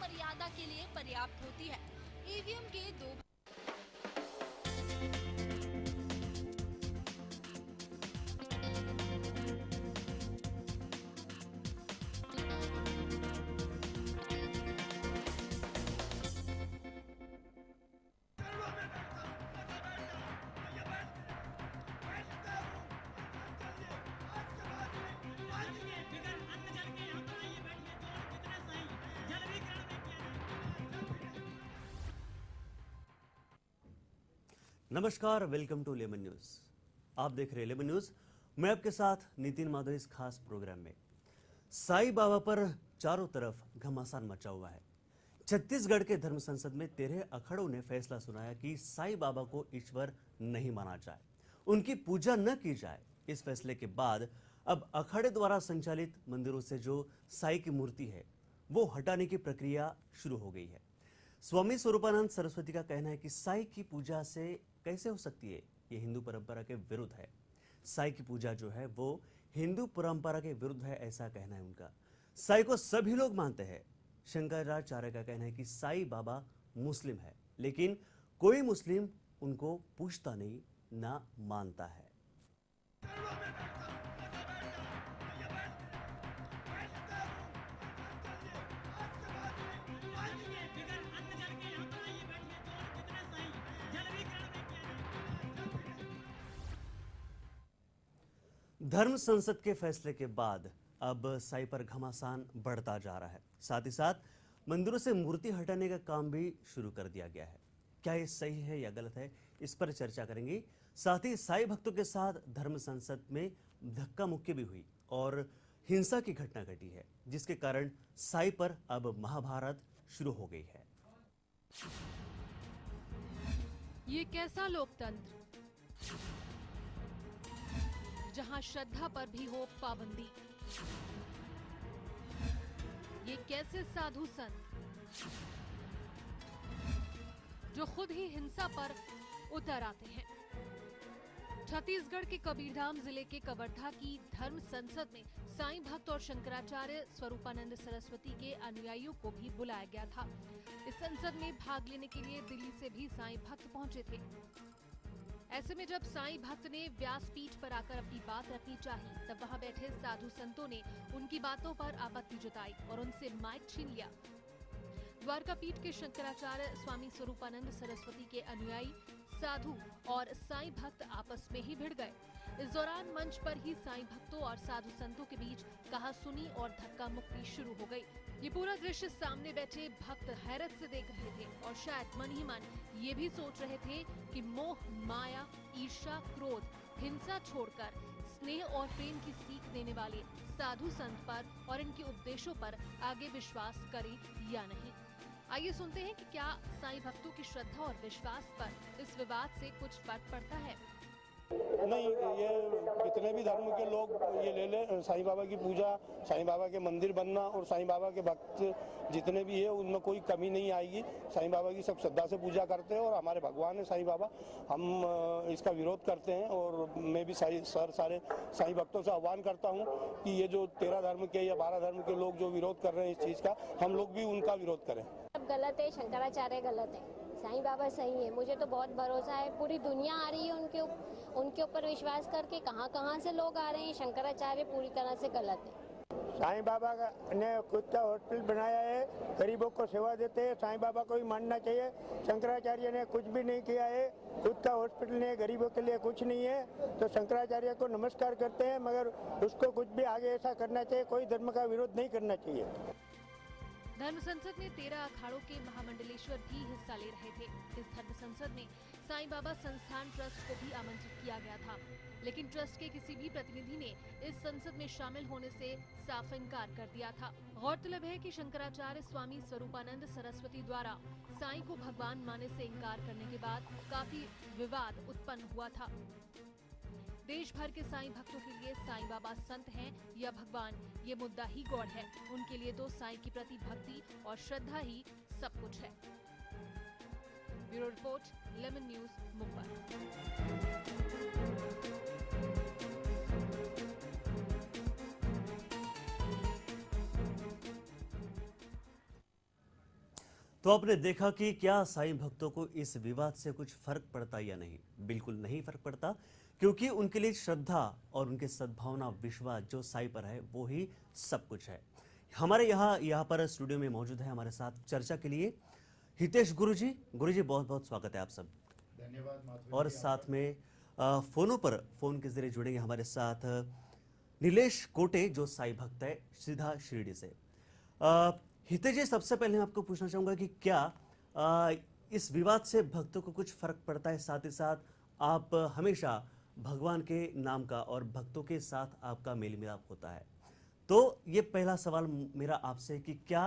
मर्यादा के लिए पर्याप्त होती है। ईवीएम के दो नमस्कार, वेलकम टू लेमन न्यूज। आप देख रहे हैं लेमन न्यूज। मैं आपके साथ नितिन माधव। इस खास प्रोग्राम में साईं बाबा पर चारों तरफ घमासान मचा हुआ है। छत्तीसगढ़ के धर्म संसद में 13 अखाड़ों ने फैसला सुनाया कि साईं बाबा को ईश्वर नहीं माना जाए, उनकी पूजा न की जाए। इस फैसले के बाद अब अखाड़े द्वारा संचालित मंदिरों से जो साईं की मूर्ति है वो हटाने की प्रक्रिया शुरू हो गई है। स्वामी स्वरूपानंद सरस्वती का कहना है कि साईं की पूजा से कैसे हो सकती है, ये हिंदू परंपरा के विरुद्ध है। साईं की पूजा जो है वो हिंदू परंपरा के विरुद्ध है, ऐसा कहना है उनका। साईं को सभी लोग मानते हैं। शंकराचार्य का कहना है कि साईं बाबा मुस्लिम है, लेकिन कोई मुस्लिम उनको पूछता नहीं, ना मानता है। धर्म संसद के फैसले के बाद अब साईं पर घमासान बढ़ता जा रहा है। साथ ही साथ मंदिरों से मूर्ति हटाने का काम भी शुरू कर दिया गया है। क्या ये सही है या गलत है, इस पर चर्चा करेंगे। साथ ही साईं भक्तों के साथ धर्म संसद में धक्का मुक्की भी हुई और हिंसा की घटना घटी है, जिसके कारण साईं पर अब महाभारत शुरू हो गई है। ये कैसा लोकतंत्र जहां श्रद्धा पर भी हो पाबंदी। ये कैसे साधु संत जो खुद ही हिंसा पर उतर आते हैं। छत्तीसगढ़ के कबीरधाम जिले के कवर्धा की धर्म संसद में साईं भक्त और शंकराचार्य स्वरूपानंद सरस्वती के अनुयायियों को भी बुलाया गया था। इस संसद में भाग लेने के लिए दिल्ली से भी साईं भक्त पहुंचे थे। ऐसे में जब साईं भक्त ने व्यासपीठ पर आकर अपनी बात रखनी चाही, तब वहां बैठे साधु संतों ने उनकी बातों पर आपत्ति जताई और उनसे माइक छीन लिया। द्वारका पीठ के शंकराचार्य स्वामी स्वरूपानंद सरस्वती के अनुयायी, साधु और साईं भक्त आपस में ही भिड़ गए। इस दौरान मंच पर ही साईं भक्तों और साधु संतों के बीच कहासुनी और धक्का मुक्की शुरू हो गई। ये पूरा दृश्य सामने बैठे भक्त हैरत से देख रहे थे और शायद मन ही मन ये भी सोच रहे थे कि मोह, माया, ईर्ष्या, क्रोध, हिंसा छोड़कर स्नेह और प्रेम की सीख देने वाले साधु संत पर और इनके उपदेशों पर आगे विश्वास करें या नहीं। आइए सुनते हैं कि क्या साईं भक्तों की श्रद्धा और विश्वास पर इस विवाद से कुछ फर्क पड़ता है। नहीं, ये कितने भी धर्म के लोग ये ले ले, साईं बाबा की पूजा, साईं बाबा के मंदिर बनना और साईं बाबा के भक्त जितने भी है उनमें कोई कमी नहीं आएगी। साईं बाबा की सब श्रद्धा से पूजा करते हैं और हमारे भगवान है साईं बाबा। हम इसका विरोध करते हैं और मैं भी सारे साईं भक्तों से आह्वान करता हूँ कि ये जो 13 धर्म के या 12 धर्म के लोग जो विरोध कर रहे हैं इस चीज़ का, हम लोग भी उनका विरोध करें। सब गलत है, शंकराचार्य गलत है, साईं बाबा सही है। मुझे तो बहुत भरोसा है, पूरी दुनिया आ रही है उनके ऊपर विश्वास करके। कहाँ से लोग आ रहे हैं। शंकराचार्य पूरी तरह से गलत है। साईं बाबा ने खुद का हॉस्पिटल बनाया है, गरीबों को सेवा देते हैं। साईं बाबा को ही मानना चाहिए। शंकराचार्य ने कुछ भी नहीं किया है, खुद का हॉस्पिटल ने गरीबों के लिए कुछ नहीं है। तो शंकराचार्य को नमस्कार करते हैं, मगर उसको कुछ भी आगे ऐसा करना चाहिए, कोई धर्म का विरोध नहीं करना चाहिए। धर्म संसद में 13 अखाड़ों के महामंडलेश्वर भी हिस्सा ले रहे थे। इस धर्म संसद में साईं बाबा संस्थान ट्रस्ट को भी आमंत्रित किया गया था, लेकिन ट्रस्ट के किसी भी प्रतिनिधि ने इस संसद में शामिल होने से साफ इनकार कर दिया था। गौरतलब है कि शंकराचार्य स्वामी स्वरूपानंद सरस्वती द्वारा साईं को भगवान मानने से इनकार करने के बाद काफी विवाद उत्पन्न हुआ था। देश भर के साईं भक्तों के लिए साईं बाबा संत हैं या भगवान, ये मुद्दा ही गौड़ है। उनके लिए तो साईं के प्रति भक्ति और श्रद्धा ही सब कुछ है। Bureau report, lemon news, Mumbai. तो आपने देखा कि क्या साईं भक्तों को इस विवाद से कुछ फर्क पड़ता या नहीं? बिल्कुल नहीं फर्क पड़ता, क्योंकि उनके लिए श्रद्धा और उनके सद्भावना विश्वास जो साईं पर है वो ही सब कुछ है। हमारे यहाँ पर स्टूडियो में मौजूद है हमारे साथ चर्चा के लिए हितेश गुरुजी। गुरुजी बहुत बहुत स्वागत है आप सब। धन्यवाद। और साथ में फोन के जरिए जुड़ेंगे हमारे साथ नीलेश कोटे जो साईं भक्त है सीधा शिरडी से। हितेश जी, सबसे पहले मैं आपको पूछना चाहूंगा कि क्या इस विवाद से भक्तों को कुछ फर्क पड़ता है? साथ ही साथ आप हमेशा भगवान के नाम का और भक्तों के साथ आपका मेल मिलाप होता है, तो ये पहला सवाल मेरा आपसे है कि क्या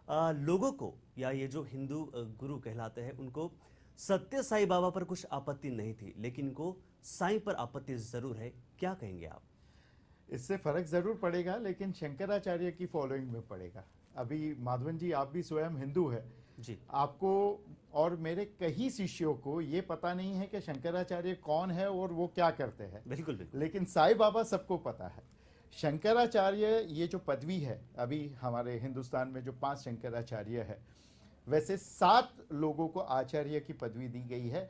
लोगों को या ये जो हिंदू गुरु कहलाते हैं उनको सत्य साईं बाबा पर कुछ आपत्ति नहीं थी, लेकिन इनको साईं पर आपत्ति जरूर है, क्या कहेंगे आप? इससे फर्क जरूर पड़ेगा, लेकिन शंकराचार्य की फॉलोइंग में पड़ेगा। अभी माधवन जी, आप भी स्वयं हिंदू है जी। आपको और मेरे कई शिष्यों को ये पता नहीं है कि शंकराचार्य कौन है और वो क्या करते हैं। बिल्कुल बिल्कुल। लेकिन साईं बाबा सबको पता है। शंकराचार्य ये जो पदवी है, अभी हमारे हिंदुस्तान में जो 5 शंकराचार्य है, वैसे 7 लोगों को आचार्य की पदवी दी गई है,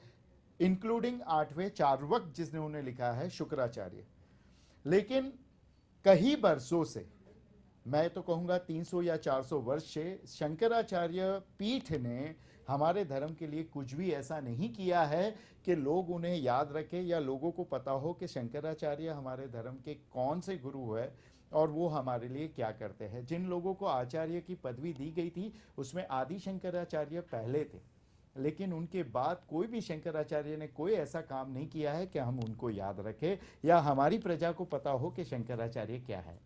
इंक्लूडिंग 8वें चार्वक जिसने उन्हें लिखा है शुक्राचार्य। लेकिन कई वर्षों से, मैं तो कहूँगा 300 या 400 वर्ष से शंकराचार्य पीठ ने हमारे धर्म के लिए कुछ भी ऐसा नहीं किया है कि लोग उन्हें याद रखें या लोगों को पता हो कि शंकराचार्य हमारे धर्म के कौन से गुरु है और वो हमारे लिए क्या करते हैं। जिन लोगों को आचार्य की पदवी दी गई थी उसमें आदि शंकराचार्य पहले थे, लेकिन उनके बाद कोई भी शंकराचार्य ने कोई ऐसा काम नहीं किया है कि हम उनको याद रखें या हमारी प्रजा को पता हो कि शंकराचार्य क्या है।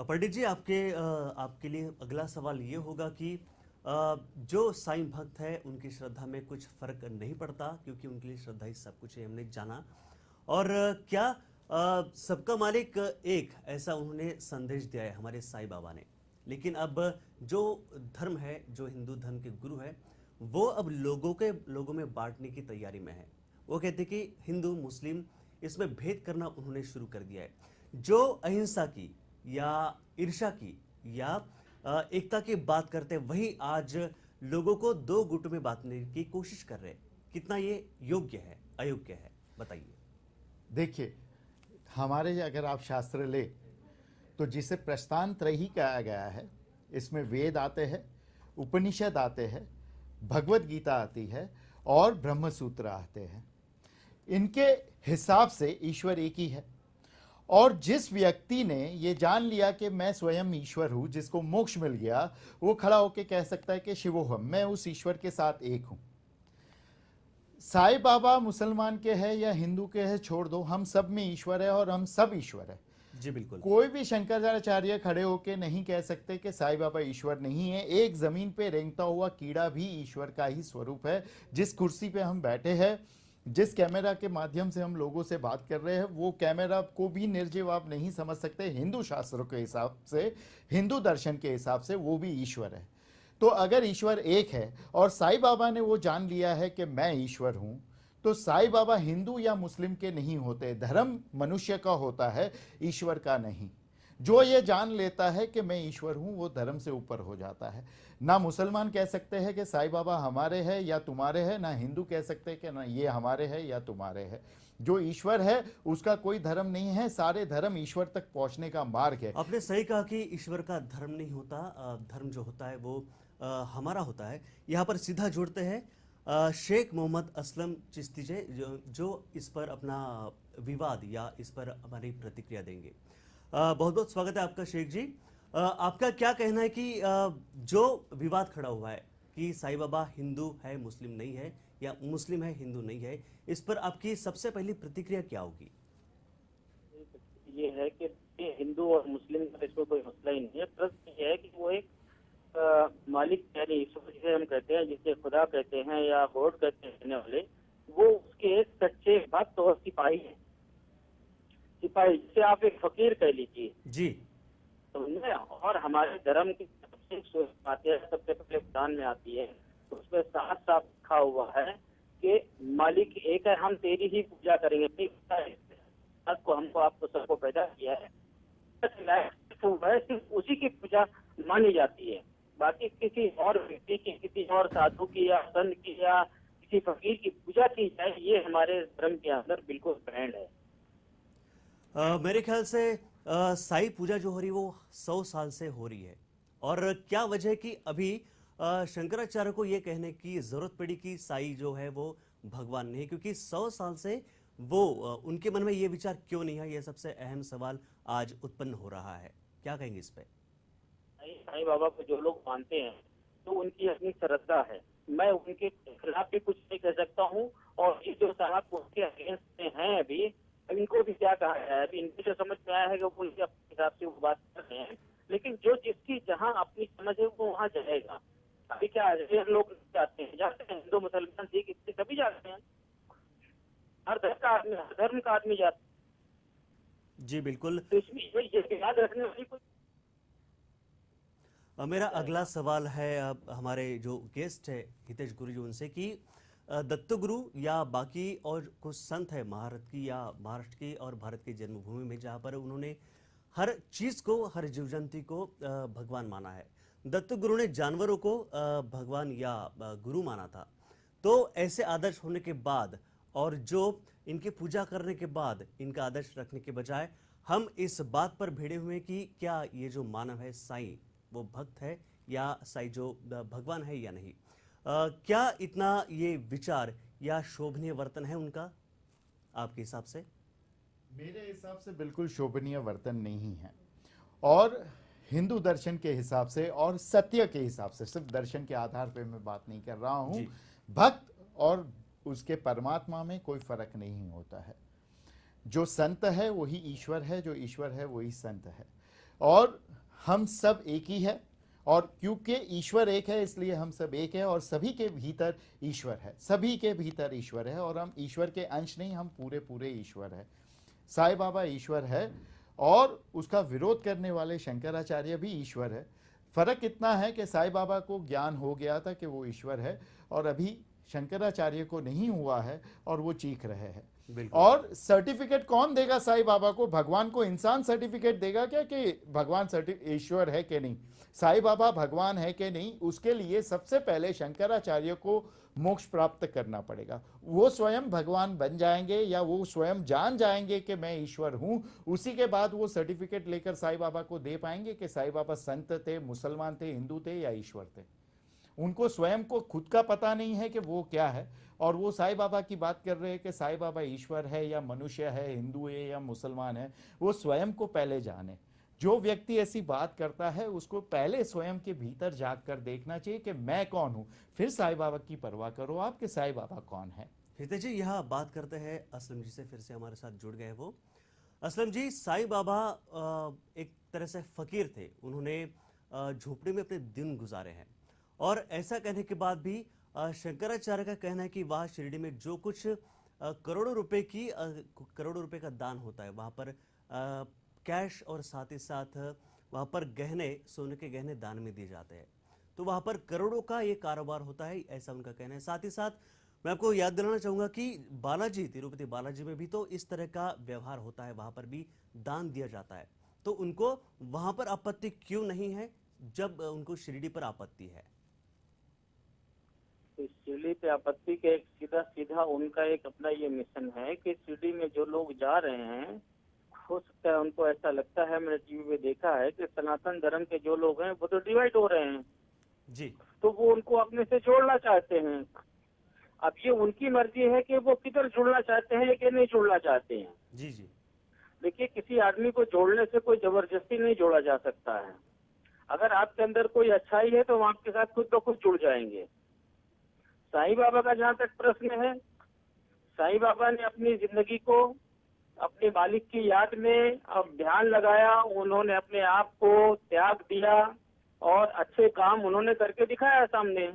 पंडित जी, आपके लिए अगला सवाल ये होगा कि जो साईं भक्त है उनकी श्रद्धा में कुछ फर्क नहीं पड़ता, क्योंकि उनके लिए श्रद्धा ही सब कुछ है, हमने जाना। और क्या सबका मालिक एक, ऐसा उन्होंने संदेश दिया है हमारे साईं बाबा ने, लेकिन अब जो धर्म है, जो हिंदू धर्म के गुरु है, वो अब लोगों में बांटने की तैयारी में है। वो कहते कि हिंदू मुस्लिम इसमें भेद करना उन्होंने शुरू कर दिया है। जो अहिंसा की या ईर्ष्या की या एकता की बात करते हैं, वही आज लोगों को 2 गुटों में बांटने की कोशिश कर रहे हैं। कितना ये योग्य है, अयोग्य है, बताइए। देखिए, हमारे अगर आप शास्त्र ले तो जिसे प्रस्थान त्रयी कहा गया है, इसमें वेद आते हैं, उपनिषद आते हैं, भगवत गीता आती है और ब्रह्मसूत्र आते हैं। इनके हिसाब ईश्वर ईश्वर एक ही है। और जिस व्यक्ति ने ये जान लिया कि मैं स्वयं ईश्वर हूं, जिसको मोक्ष मिल गया, वो खड़ा होकर कह सकता है कि शिवोहम, मैं उस ईश्वर के साथ एक हूं। साईं बाबा मुसलमान के हैं या हिंदू के हैं छोड़ दो, हम सब में ईश्वर है और हम सब ईश्वर है। जी बिल्कुल। कोई भी शंकराचार्य खड़े होके नहीं कह सकते कि साईं बाबा ईश्वर नहीं है। एक जमीन पे रेंगता हुआ कीड़ा भी ईश्वर का ही स्वरूप है। जिस कुर्सी पे हम बैठे हैं, जिस कैमरा के माध्यम से हम लोगों से बात कर रहे हैं, वो कैमरा को भी निर्जीव आप नहीं समझ सकते। हिंदू शास्त्रों के हिसाब से, हिंदू दर्शन के हिसाब से वो भी ईश्वर है। तो अगर ईश्वर एक है और साईं बाबा ने वो जान लिया है कि मैं ईश्वर हूं, तो साईं बाबा हिंदू या मुस्लिम के नहीं होते। धर्म मनुष्य का होता है, ईश्वर का नहीं। जो ये जान लेता है कि मैं ईश्वर हूं, वो धर्म से ऊपर हो जाता है। ना मुसलमान कह सकते हैं कि साईं बाबा हमारे हैं या तुम्हारे हैं, ना हिंदू कह सकते हैं कि ना ये हमारे हैं या तुम्हारे हैं। जो ईश्वर है उसका कोई धर्म नहीं है, सारे धर्म ईश्वर तक पहुंचने का मार्ग है। आपने सही कहा कि ईश्वर का धर्म नहीं होता, धर्म जो होता है वो हमारा होता है। यहाँ पर सीधा जुड़ते हैं शेख मोहम्मद असलम चिश्ती जी, जो इस पर अपना विवाद या इस पर हमारी प्रतिक्रिया देंगे। बहुत बहुत स्वागत है आपका शेख जी। आपका क्या कहना है कि जो विवाद खड़ा हुआ है कि साईं बाबा हिंदू है मुस्लिम नहीं है या मुस्लिम है हिंदू नहीं है, इस पर आपकी सबसे पहली प्रतिक्रिया क्या होगी? ये है कि हिंदू और मुस्लिम का इसमें कोई मसला ही नहीं है। प्रश्न ये है कि वो एक मालिक यानी ईश्वर जिसे हम कहते हैं, जिसे खुदा कहते हैं या गॉड कहते हैं वाले, वो उसके एक सच्चे भक्त और सिपाही है। सिपाही जिसे आप एक फकीर कह लीजिए जी, समझे। और हमारे धर्म की सबसे बातें सबसे पहले कुरान में आती है, उसमें साफ साफ लिखा हुआ है कि मालिक एक है, हम तेरी ही पूजा करेंगे। को हमको आपको सबको पैदा किया है, सिर्फ उसी की पूजा मानी जाती है। बाकी किसी और व्यक्ति की, किसी और साधु की या संत की या किसी फकीर की पूजा की जाए, ये हमारे धर्म के अंदर बिल्कुल बैंड है। मेरे ख्याल से साई पूजा जो हो रही है वो 100 साल से हो रही है, और क्या वजह है कि अभी शंकराचार्य को ये कहने की जरूरत पड़ी कि साई जो है वो भगवान नहीं, क्योंकि 100 साल से वो उनके मन में ये विचार क्यों नहीं है? ये सबसे अहम सवाल आज उत्पन्न हो रहा है। क्या कहेंगे इस पे? साईं बाबा को जो लोग मानते हैं तो उनकी अपनी श्रद्धा है, मैं उनके खिलाफ भी कुछ नहीं कह सकता हूँ। और ये जो साहब उनके अगेंस्ट में हैं अभी, इनको भी क्या कहा जाए, अभी इनको जो समझ में आया है कि वो अपने हिसाब से वो बात कर रहे हैं, लेकिन जो जिसकी जहाँ अपनी समझ है वो वहाँ जाएगा। अभी क्या है, लोग जाते हैं, हिंदू मुसलमान सिख इससे सभी जाते हैं, हर धर्म का आदमी जाता है। जी बिल्कुल। तो इसमें ये याद रखने वाली कोई। मेरा अगला सवाल है अब हमारे जो गेस्ट है हितेश गुरु जी उनसे कि दत्त गुरु या बाकी और कुछ संत है महाराष्ट्र की या महाराष्ट्र की और भारत की जन्मभूमि में, जहाँ पर उन्होंने हर चीज को, हर जीव जंतु को भगवान माना है। दत्त गुरु ने जानवरों को भगवान या गुरु माना था। तो ऐसे आदर्श होने के बाद और जो इनकी पूजा करने के बाद इनका आदर्श रखने के बजाय हम इस बात पर भिड़े हुए हैं कि क्या ये जो मानव है साईं वो भक्त है या साईं जो भगवान है या नहीं। क्या इतना ये विचार या शोभनीय वर्तन है उनका आपके हिसाब से? मेरे हिसाब से बिल्कुल शोभनीय वर्तन नहीं है। और हिंदू दर्शन के हिसाब से और सत्य के हिसाब से, सिर्फ दर्शन के आधार पे मैं बात नहीं कर रहा हूँ, भक्त और उसके परमात्मा में कोई फर्क नहीं होता है। जो संत है वही ईश्वर है, जो ईश्वर है वही संत है, और हम सब एक ही है। और क्योंकि ईश्वर एक है इसलिए हम सब एक है, और सभी के भीतर ईश्वर है, सभी के भीतर ईश्वर है, और हम ईश्वर के अंश नहीं, हम पूरे पूरे ईश्वर है। साईं बाबा ईश्वर है और उसका विरोध करने वाले शंकराचार्य भी ईश्वर है। फर्क इतना है कि साईं बाबा को ज्ञान हो गया था कि वो ईश्वर है, और अभी शंकराचार्य को नहीं हुआ है और वो चीख रहे हैं। और सर्टिफिकेट कौन देगा साईं बाबा को? भगवान को इंसान सर्टिफिकेट देगा क्या कि भगवान ईश्वर है कि नहीं, साईं बाबा भगवान है कि नहीं? उसके लिए सबसे पहले शंकराचार्य को मोक्ष प्राप्त करना पड़ेगा। वो स्वयं भगवान बन जाएंगे या वो स्वयं जान जाएंगे कि मैं ईश्वर हूं, उसी के बाद वो सर्टिफिकेट लेकर साईं बाबा को दे पाएंगे कि साईं बाबा संत थे, मुसलमान थे, हिंदू थे या ईश्वर थे। उनको स्वयं को खुद का पता नहीं है कि वो क्या है, और वो साईं बाबा की बात कर रहे हैं कि साईं बाबा ईश्वर है या मनुष्य है, हिंदू है या मुसलमान है। वो स्वयं को पहले जाने। जो व्यक्ति ऐसी बात करता है उसको पहले स्वयं के भीतर जाग कर देखना चाहिए कि मैं कौन हूं, फिर साईं बाबा की परवाह करो आप कि साईं बाबा कौन है। हितेश जी, यहाँ बात करते हैं असलम जी से, फिर से हमारे साथ जुड़ गए वो। असलम जी, साईं बाबा एक तरह से फकीर थे, उन्होंने झोपड़ी में अपने दिन गुजारे हैं, और ऐसा कहने के बाद भी शंकराचार्य का कहना है कि वहाँ शिरडी में जो कुछ करोड़ों रुपए का दान होता है, वहाँ पर कैश और साथ ही साथ वहाँ पर गहने, सोने के गहने दान में दिए जाते हैं। तो वहाँ पर करोड़ों का ये कारोबार होता है, ऐसा उनका कहना है। साथ ही साथ मैं आपको याद दिलाना चाहूँगा कि बालाजी, तिरुपति बालाजी में भी तो इस तरह का व्यवहार होता है, वहाँ पर भी दान दिया जाता है। तो उनको वहाँ पर आपत्ति क्यों नहीं है जब उनको शिरडी पर आपत्ति है? शिरडी पे आपत्ति के एक सीधा उनका एक अपना ये मिशन है कि शिरडी में जो लोग जा रहे हैं, हो सकता है उनको ऐसा लगता है, मैंने टीवी पे देखा है कि सनातन धर्म के जो लोग हैं वो तो डिवाइड हो रहे हैं जी, तो वो उनको अपने से जोड़ना चाहते हैं। अब ये उनकी मर्जी है कि वो किधर जुड़ना चाहते हैं कि नहीं जुड़ना चाहते हैं। जी जी। देखिए, किसी आदमी को जोड़ने से कोई जबरदस्ती नहीं जोड़ा जा सकता है। अगर आपके अंदर कोई अच्छाई है तो वो आपके साथ खुद ब खुद जुड़ जाएंगे। साईं बाबा का जहाँ तक प्रश्न है, साईं बाबा ने अपनी जिंदगी को अपने मालिक की याद में अब ध्यान लगाया, उन्होंने अपने आप को त्याग दिया और अच्छे काम उन्होंने करके दिखाया सामने।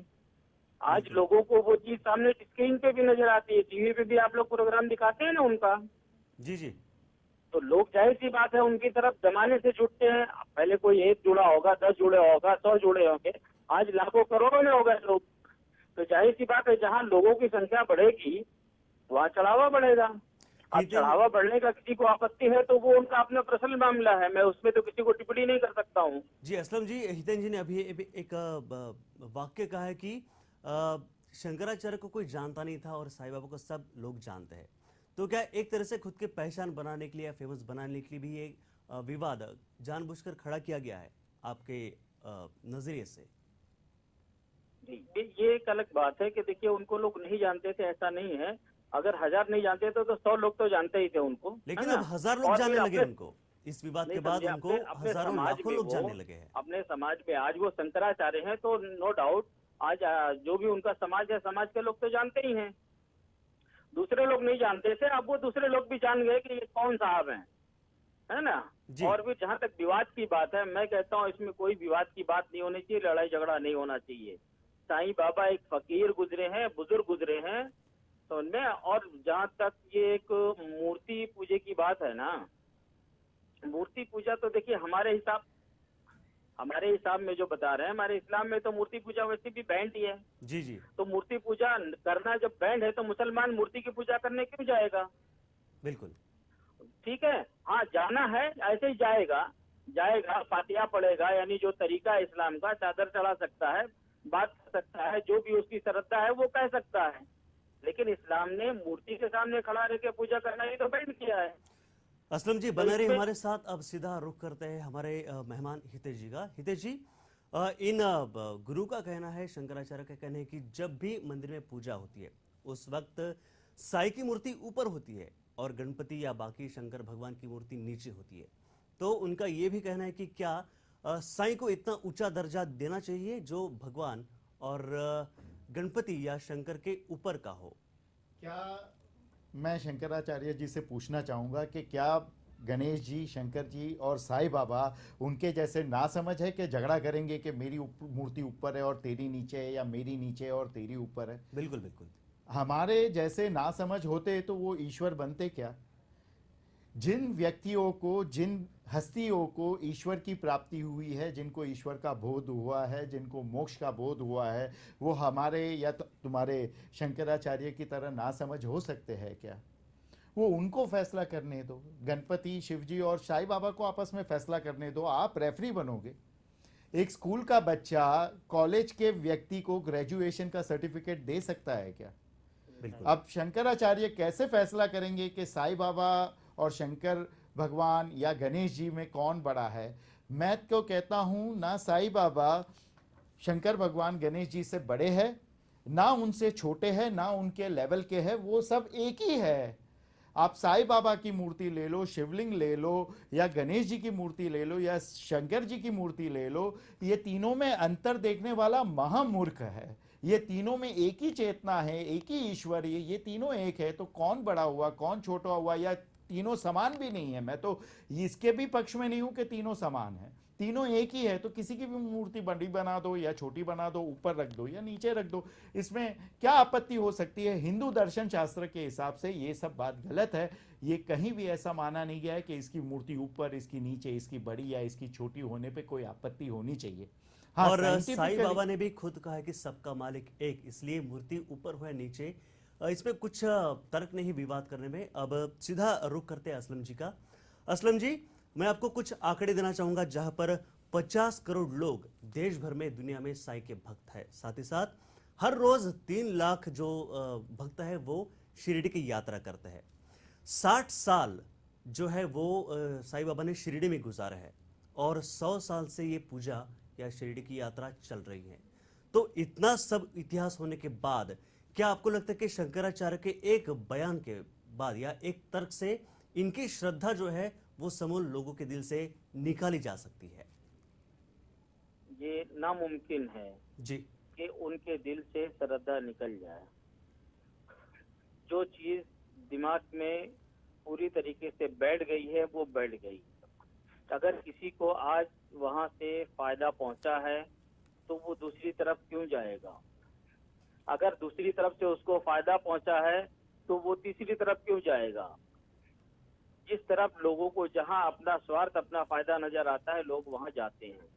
आज लोगों को वो चीज सामने स्क्रीन पे भी नजर आती है, टीवी पे भी आप लोग प्रोग्राम दिखाते हैं ना उनका। जी जी। तो लोग जाहिर सी बात है उनकी तरफ जमाने से जुटते हैं। पहले कोई 1 जुड़ा होगा, 10 जुड़े होगा, 100 जुड़े होंगे, आज लाखों करोड़ों में हो गए लोग। तो जाहिर सी बात है जहाँ लोगों की संख्या बढ़ेगी वहाँ चढ़ावा बढ़ेगा। अब हितेन चढ़ावा बढ़ने का किसी को आपत्ति है तो वो उनका अपना पर्सनल मामला है, मैं उसमें तो किसी को टिप्पणी नहीं कर सकता हूँ। जी असलम जी, हितेन जी ने अभी एक वाक्य कहा है कि शंकराचार्य को कोई जानता नहीं था और साईं बाबा को सब लोग जानते हैं। तो क्या एक तरह से खुद की पहचान बनाने के लिए या फेमस बनाने के लिए भी ये विवाद जानबूझकर खड़ा किया गया है आपके नजरिए से? जी, ये एक अलग बात है कि देखिए उनको लोग नहीं जानते थे, ऐसा नहीं है। अगर 1000 नहीं जानते थे तो 100 लोग तो जानते ही थे उनको, है लेकिन ना? अब 1000 लोग और जानने फिर लगे अपने- उनको, इस विवाद नहीं के बाद समझे, उनको अपने हजारों समाज लाखों में लोग वो जानने लगे हैं। अपने समाज में आज वो शंकराचार्य हैं तो नो डाउट आज जो भी उनका समाज है, समाज के लोग तो जानते ही हैं। दूसरे लोग नहीं जानते थे, अब वो दूसरे लोग भी जान गए कि ये कौन साहब हैं, है ना? जी। और भी जहाँ तक विवाद की बात है, मैं कहता हूँ इसमें कोई विवाद की बात नहीं होनी चाहिए, लड़ाई झगड़ा नहीं होना चाहिए। साईं बाबा एक फकीर गुजरे हैं, बुजुर्ग गुजरे हैं तो उनमें, और जहाँ तक ये एक मूर्ति पूजे की बात है ना, मूर्ति पूजा तो देखिए हमारे हिसाब में जो बता रहे हैं, हमारे इस्लाम में तो मूर्ति पूजा वैसे भी बैंड ही है। जी जी तो मूर्ति पूजा करना जब बैंड है तो मुसलमान मूर्ति की पूजा करने क्यों जाएगा? बिल्कुल। ठीक है, हाँ जाना है, ऐसे ही जाएगा फातिहा पढ़ेगा, यानी जो तरीका है इस्लाम का, चादर चढ़ा सकता है, बात कर सकता है, जो भी उसकी श्रद्धा है वो कह सकता है। लेकिन इस्लाम ने मूर्ति के सामने खड़ा रह के पूजा करना ही तो बैंड किया है। असलम जी बने रहिए हमारे साथ। अब सीधा रुख करते हैं हमारे मेहमान हितेश जी का। हितेश जी, इन गुरु का कहना है, शंकराचार्य का कहना है कि जब भी मंदिर में पूजा होती है उस वक्त साईं की मूर्ति ऊपर होती है और गणपति या बाकी शंकर भगवान की मूर्ति नीचे होती है। तो उनका ये भी कहना है कि क्या साईं को इतना ऊंचा दर्जा देना चाहिए जो भगवान और गणपति या शंकर के ऊपर का हो? क्या मैं शंकराचार्य जी से पूछना चाहूँगा कि क्या गणेश जी, शंकर जी और साईं बाबा उनके जैसे ना समझ है कि झगड़ा करेंगे कि मेरी मूर्ति ऊपर है और तेरी नीचे है, या मेरी नीचे है और तेरी ऊपर है? बिल्कुल बिल्कुल। हमारे जैसे ना समझ होते तो वो ईश्वर बनते क्या? जिन व्यक्तियों को, जिन हस्तियों को ईश्वर की प्राप्ति हुई है, जिनको ईश्वर का बोध हुआ है, जिनको मोक्ष का बोध हुआ है, वो हमारे या तुम्हारे शंकराचार्य की तरह ना समझ हो सकते हैं क्या? वो उनको फैसला करने दो। गणपति, शिवजी और साईं बाबा को आपस में फैसला करने दो। आप रेफरी बनोगे। एक स्कूल का बच्चा कॉलेज के व्यक्ति को ग्रेजुएशन का सर्टिफिकेट दे सकता है क्या? बिल्कुल। अब शंकराचार्य कैसे फैसला करेंगे कि साईं बाबा और शंकर भगवान या गणेश जी में कौन बड़ा है? मैं तो कहता हूँ ना साईं बाबा शंकर भगवान गणेश जी से बड़े हैं, ना उनसे छोटे हैं, ना उनके लेवल के हैं, वो सब एक ही है। आप साईं बाबा की मूर्ति ले लो, शिवलिंग ले लो, या गणेश जी की मूर्ति ले लो, या शंकर जी की मूर्ति ले लो, ये तीनों में अंतर देखने वाला महामूर्ख है। ये तीनों में एक ही चेतना है, एक ही ईश्वर है, ये तीनों एक है। तो कौन बड़ा हुआ, कौन छोटा हुआ, या तीनों समान भी नहीं है? मैं तो इसके भी पक्ष में नहीं हूं कि तीनों समान है। तीनों एक ही है, तो किसी की भी मूर्ति बड़ी बना दो या छोटी बना दो, ऊपर रख दो या नीचे रख दो, इसमें क्या आपत्ति हो सकती है? हिंदू दर्शन शास्त्र के हिसाब से ये सब बात गलत है। ये कहीं भी ऐसा माना नहीं गया है कि इसकी मूर्ति ऊपर, इसकी नीचे, इसकी बड़ी या इसकी छोटी होने पे कोई आपत्ति होनी चाहिए। हाँ, और साईं बाबा ने भी खुद कहा है कि सबका मालिक एक, इसलिए मूर्ति ऊपर हो या नीचे, इसमें कुछ तर्क नहीं विवाद करने में। अब सीधा रुख करते हैं असलम जी का। असलम जी, मैं आपको कुछ आंकड़े देना चाहूंगा जहां पर 50 करोड़ लोग देश भर में, दुनिया में साईं के भक्त हैं। साथ ही साथ हर रोज 3 लाख जो भक्त है वो शिरडी की यात्रा करते हैं। 60 साल जो है वो साईं बाबा ने शिरडी में गुजारा है और 100 साल से ये पूजा या शिरडी की यात्रा चल रही है। तो इतना सब इतिहास होने के बाद क्या आपको लगता है कि शंकराचार्य के एक बयान के बाद या एक तर्क से इनकी श्रद्धा जो है वो समूल लोगों के दिल से निकाली जा सकती है? ये नामुमकिन है जी कि उनके दिल से श्रद्धा निकल जाए। जो चीज दिमाग में पूरी तरीके से बैठ गई है वो बैठ गई। अगर किसी को आज वहां से फायदा पहुंचा है तो वो दूसरी तरफ क्यों जाएगा? अगर दूसरी तरफ से उसको फायदा पहुंचा है तो वो तीसरी तरफ क्यों जाएगा? जिस तरफ लोगों को जहां अपना स्वार्थ, अपना फायदा नजर आता है, लोग वहां जाते हैं।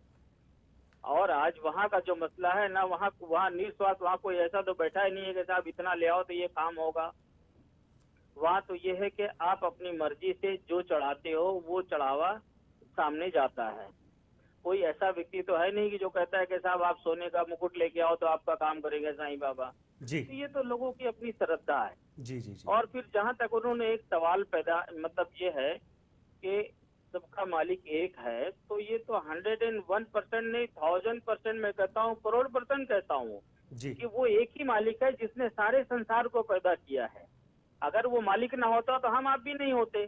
और आज वहां का जो मसला है ना, वहां निस्वार्थ, वहां कोई ऐसा तो बैठा ही नहीं है कि साहब इतना ले आओ तो ये काम होगा। वहाँ तो ये है कि आप अपनी मर्जी से जो चढ़ाते हो वो चढ़ावा सामने जाता है। कोई ऐसा व्यक्ति तो है नहीं कि जो कहता है कि साहब आप सोने का मुकुट लेके आओ तो आपका काम करेंगे साईं बाबा। जी तो ये तो लोगों की अपनी श्रद्धा है। जी जी जी। और फिर जहाँ तक उन्होंने एक सवाल पैदा मतलब ये है कि सबका मालिक एक है, तो ये तो 101% नहीं 1000% मैं कहता हूँ, करोड़ % कहता हूँ जी कि वो एक ही मालिक है जिसने सारे संसार को पैदा किया है। अगर वो मालिक ना होता तो हम आप भी नहीं होते।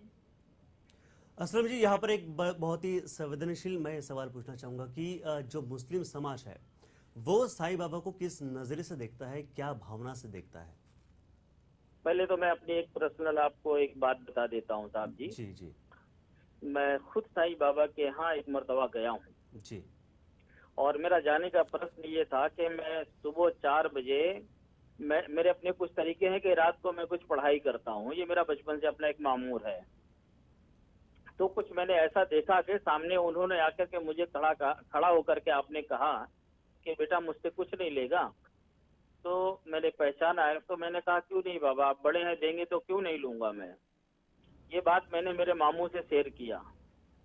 असलम जी, यहाँ पर एक बहुत ही संवेदनशील मैं सवाल पूछना चाहूंगा कि जो मुस्लिम समाज है वो साईं बाबा को किस नजरिए से देखता है, क्या भावना से देखता है? पहले तो मैं अपनी एक पर्सनल आपको एक बात बता देता हूँ साहब जी। जी जी मैं खुद साईं बाबा के यहाँ एक मरतबा गया हूँ जी। और मेरा जाने का प्रश्न ये था कि मैं सुबह 4 बजे मेरे अपने कुछ तरीके हैं कि रात को मैं कुछ पढ़ाई करता हूँ, ये मेरा बचपन से अपना एक मामूर है। तो कुछ मैंने ऐसा देखा कि सामने उन्होंने आकर के मुझे खड़ा होकर के आपने कहा कि बेटा मुझसे कुछ नहीं लेगा। तो मैंने पहचाना, तो मैंने कहा क्यों नहीं बाबा, आप बड़े हैं, देंगे तो क्यों नहीं लूंगा मैं। ये बात मैंने मेरे मामू से शेयर किया।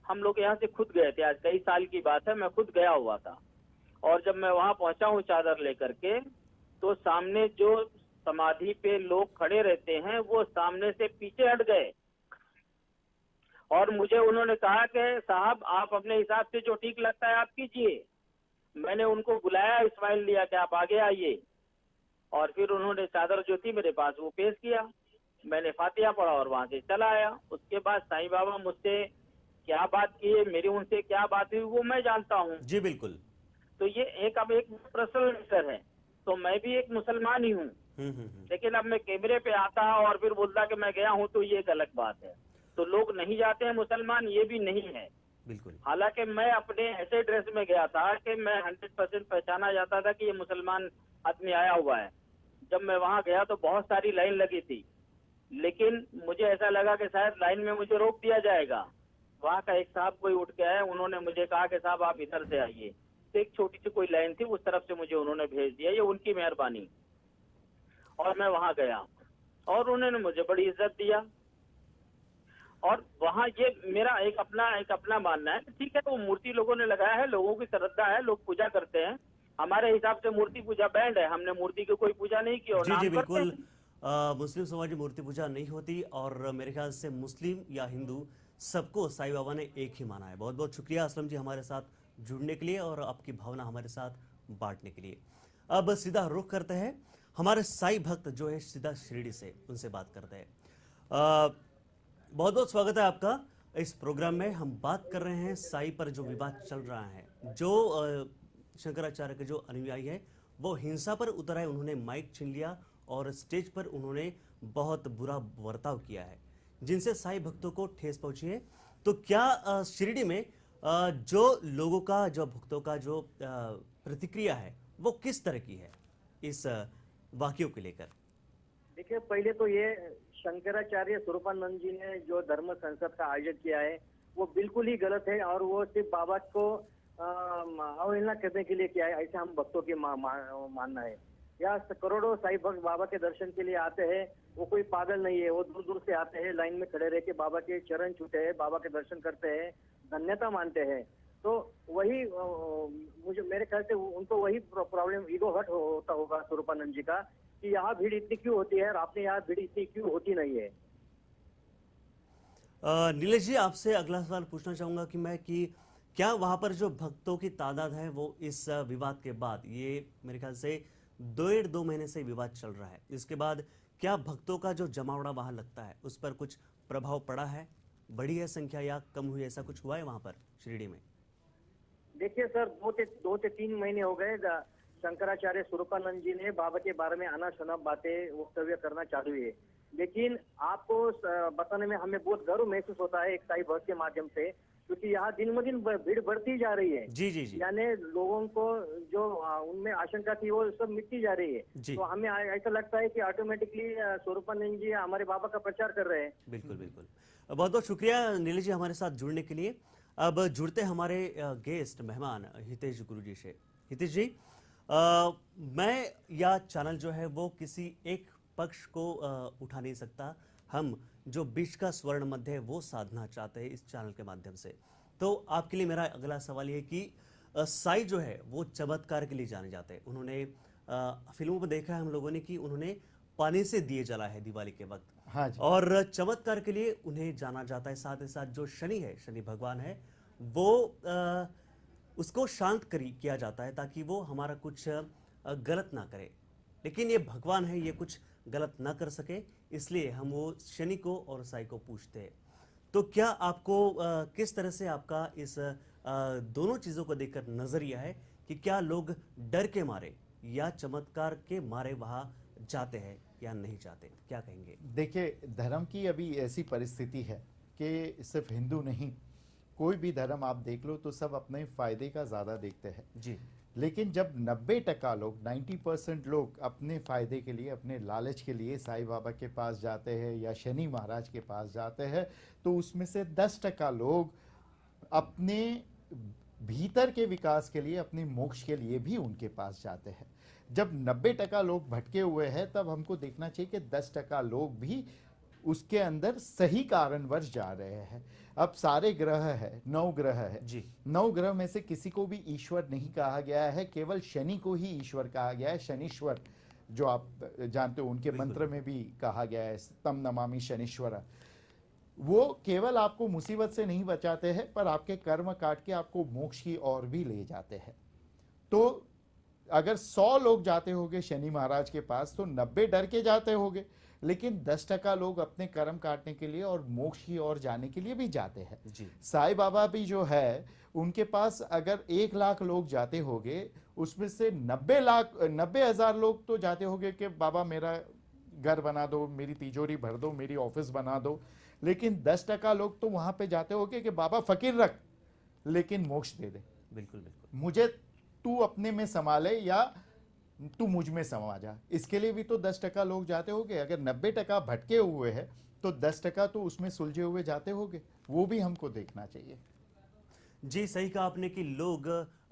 हम लोग यहाँ से खुद गए थे, आज कई साल की बात है, मैं खुद गया हुआ था। और जब मैं वहाँ पहुंचा हूँ चादर लेकर के, तो सामने जो समाधि पे लोग खड़े रहते हैं वो सामने से पीछे हट गए और मुझे उन्होंने कहा कि साहब आप अपने हिसाब से जो ठीक लगता है आप कीजिए। मैंने उनको बुलाया, इस्माइल लिया कि आप आगे आइए, और फिर उन्होंने चादर जो थी मेरे पास वो पेश किया। मैंने फातिहा पढ़ा और वहां से चला आया। उसके बाद साईं बाबा मुझसे क्या बात की है, मेरी उनसे क्या बात हुई वो मैं जानता हूँ। जी बिल्कुल। तो ये एक अब एक पर्सनल मैटर है, तो मैं भी एक मुसलमान ही हूँ। लेकिन अब मैं कैमरे पे आता और फिर बोलता कि मैं गया हूँ तो ये एक अलग बात है। तो लोग नहीं जाते हैं मुसलमान, ये भी नहीं है बिल्कुल। हालांकि मैं अपने ऐसे ड्रेस में गया था कि मैं 100% पहचाना जाता था कि ये मुसलमान आदमी आया हुआ है। जब मैं वहां गया तो बहुत सारी लाइन लगी थी, लेकिन मुझे ऐसा लगा कि शायद लाइन में मुझे रोक दिया जाएगा। वहाँ का एक साहब कोई उठ के आया, उन्होंने मुझे कहा कि साहब आप इधर से आइए। तो एक छोटी सी कोई लाइन थी, उस तरफ से मुझे उन्होंने भेज दिया, ये उनकी मेहरबानी। और मैं वहां गया और उन्होंने मुझे बड़ी इज्जत दिया। और वहाँ ये मेरा एक अपना मानना है, ठीक है वो मूर्ति लोगों ने लगाया है, लोगों की श्रद्धा है, लोग पूजा करते हैं। हमारे हिसाब से मूर्ति पूजा बैंड है, हमने मूर्ति की कोई पूजा नहीं की। और जी नाम जी करते बिल्कुल। हैं। मुस्लिम समाज में मूर्ति पूजा नहीं होती और मेरे ख्याल से मुस्लिम या हिंदू सबको साईं बाबा ने एक ही माना है। बहुत बहुत शुक्रिया असलम जी हमारे साथ जुड़ने के लिए और आपकी भावना हमारे साथ बांटने के लिए। अब सीधा रुख करते हैं, हमारे साईं भक्त जो है सीधा शिरडी से, उनसे बात करते हैं। बहुत बहुत स्वागत है आपका इस प्रोग्राम में। हम बात कर रहे हैं साईं पर जो विवाद चल रहा है, जो शंकराचार्य के जो अनुयायी है वो हिंसा पर उतर आए, उन्होंने माइक छीन लिया और स्टेज पर उन्होंने बहुत बुरा बर्ताव किया है, जिनसे साईं भक्तों को ठेस पहुंची है। तो क्या शिरडी में जो लोगों का, जो भक्तों का जो प्रतिक्रिया है वो किस तरह की है इस वाक्यों को लेकर? देखिए, पहले तो ये शंकराचार्य स्वरूपानंद जी ने जो धर्म संसद का आयोजन किया है वो बिल्कुल ही गलत है और वो सिर्फ बाबा को अवहेलना करने के लिए किया है, ऐसा हम भक्तों की मानना है। यहाँ करोड़ों साईं भक्त बाबा के दर्शन के लिए आते हैं, वो कोई पागल नहीं है, वो दूर दूर से आते हैं, लाइन में खड़े रह के बाबा के चरण छूते हैं, बाबा के दर्शन करते हैं, धन्यता मानते हैं। तो वही मुझे मेरे ख्याल से उनको वही प्रॉब्लम, ईगो हर्ट होता होगा स्वरूपानंद जी का, कि यहाँ भीड़ इतनी क्यों होती है और आपने यहाँ भीड़ इतनी क्यों होती नहीं है। नीलेश जी, आपसे अगला सवाल पूछना चाहूंगा कि क्या वहां पर जो भक्तों की तादाद है वो इस विवाद के बाद, ये मेरे ख्याल से 1.5-2 महीने से विवाद चल रहा है, इसके बाद क्या भक्तों का जो जमावड़ा वहां लगता है उस पर कुछ प्रभाव पड़ा है? बढ़ी है संख्या या कम हुई, ऐसा कुछ हुआ है वहां पर शिरडी में? देखिए सर, 2 से 3 महीने हो गए शंकराचार्य स्वरूपानंद जी ने बाबा के बारे में अना शनाप बातें वक्तव्य करना चालू है, लेकिन आपको बताने में हमें बहुत गर्व महसूस होता है एक साईं भक्त के माध्यम से, क्योंकि यहाँ दिन ब दिन भीड़ बढ़ती जा रही है। जी जी जी। यानी लोगों को जो उनमें आशंका थी वो सब मिटती जा रही है। तो हमें ऐसा लगता है कि ऑटोमेटिकली स्वरूपानंद जी हमारे बाबा का प्रचार कर रहे हैं। बिल्कुल बिल्कुल। बहुत बहुत शुक्रिया नीलेश जी हमारे साथ जुड़ने के लिए। अब जुड़ते हमारे गेस्ट मेहमान हितेश गुरुजी से। हितेश जी, मैं या चैनल जो है वो किसी एक पक्ष को उठा नहीं सकता, हम जो बीच का स्वर्ण मध्य है वो साधना चाहते हैं इस चैनल के माध्यम से। तो आपके लिए मेरा अगला सवाल ये कि साई जो है वो चमत्कार के लिए जाने जाते हैं। उन्होंने फिल्मों में देखा है हम लोगों ने कि उन्होंने पानी से दिए जला है दिवाली के वक्त। हाँ जी। और चमत्कार के लिए उन्हें जाना जाता है। साथ ही साथ जो शनि है, शनि भगवान है, वो उसको शांत किया जाता है ताकि वो हमारा कुछ गलत ना करे। लेकिन ये भगवान है, ये कुछ गलत ना कर सके, इसलिए हम वो शनि को और साई को पूछते हैं। तो क्या आपको किस तरह से आपका इस दोनों चीज़ों को देखकर नजरिया है कि क्या लोग डर के मारे या चमत्कार के मारे वहां जाते हैं या नहीं जाते? क्या कहेंगे? देखिए, धर्म की अभी ऐसी परिस्थिति है कि सिर्फ हिंदू नहीं, कोई भी धर्म आप देख लो तो सब अपने फायदे का ज़्यादा देखते हैं जी। लेकिन जब 90% लोग, 90% लोग अपने फायदे के लिए, अपने लालच के लिए साईं बाबा के पास जाते हैं या शनि महाराज के पास जाते हैं, तो उसमें से 10% लोग अपने भीतर के विकास के लिए, अपने मोक्ष के लिए भी उनके पास जाते हैं। जब 90% लोग भटके हुए हैं तब हमको देखना चाहिए कि 10% लोग भी उसके अंदर सही कारणवश जा रहे हैं। अब सारे ग्रह है, 9 ग्रह है जी। 9 ग्रह में से किसी को भी ईश्वर नहीं कहा गया है, केवल शनि को ही ईश्वर कहा गया है। शनीश्वर जो आप जानते हो, उनके मंत्र में भी कहा गया है तम नमामि शनीश्वर। वो केवल आपको मुसीबत से नहीं बचाते हैं पर आपके कर्म काट के आपको मोक्ष की ओर भी ले जाते हैं। तो अगर 100 लोग जाते होंगे शनि महाराज के पास तो 90 डर के जाते होंगे, लेकिन 10% लोग अपने कर्म काटने के लिए और मोक्ष की ओर जाने के लिए भी जाते हैं। जी। साईं बाबा भी जो है उनके पास अगर 1 लाख लोग जाते होंगे, उसमें से 90,000 लोग तो जाते होंगे कि बाबा मेरा घर बना दो, मेरी तिजोरी भर दो, मेरी ऑफिस बना दो। लेकिन 10% लोग तो वहां पे जाते होंगे कि बाबा फकीर रख लेकिन मोक्ष दे दे। बिल्कुल बिल्कुल। मुझे तू अपने में संभाले या तू मुझ में समा जा, इसके लिए भी तो 10% लोग जाते होंगे। अगर 90% भटके हुए हैं तो 10% तो उसमें सुलझे हुए जाते होंगे, वो भी हमको देखना चाहिए। जी, सही कहा आपने कि लोग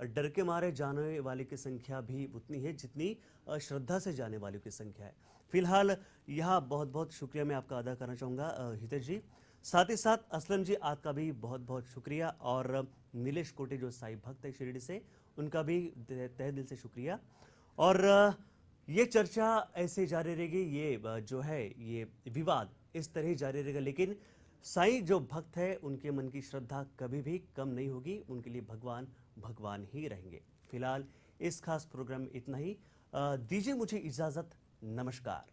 डर के मारे जाने वाले की संख्या भी उतनी है जितनी श्रद्धा से जाने वालों की संख्या है। फिलहाल यहाँ बहुत बहुत शुक्रिया मैं आपका अदा करना चाहूँगा हितेश जी। साथ ही साथ असलम जी, आपका भी बहुत बहुत शुक्रिया। और नीलेश कोटे जो साईं भक्त है शिरडी से, उनका भी तहे दिल से शुक्रिया। और ये चर्चा ऐसे जारी रहेगी, ये जो है ये विवाद इस तरह ही जारी रहेगा, लेकिन साईं जो भक्त है उनके मन की श्रद्धा कभी भी कम नहीं होगी। उनके लिए भगवान भगवान ही रहेंगे। फिलहाल इस खास प्रोग्राम में इतना ही। दीजिए मुझे इजाजत। नमस्कार।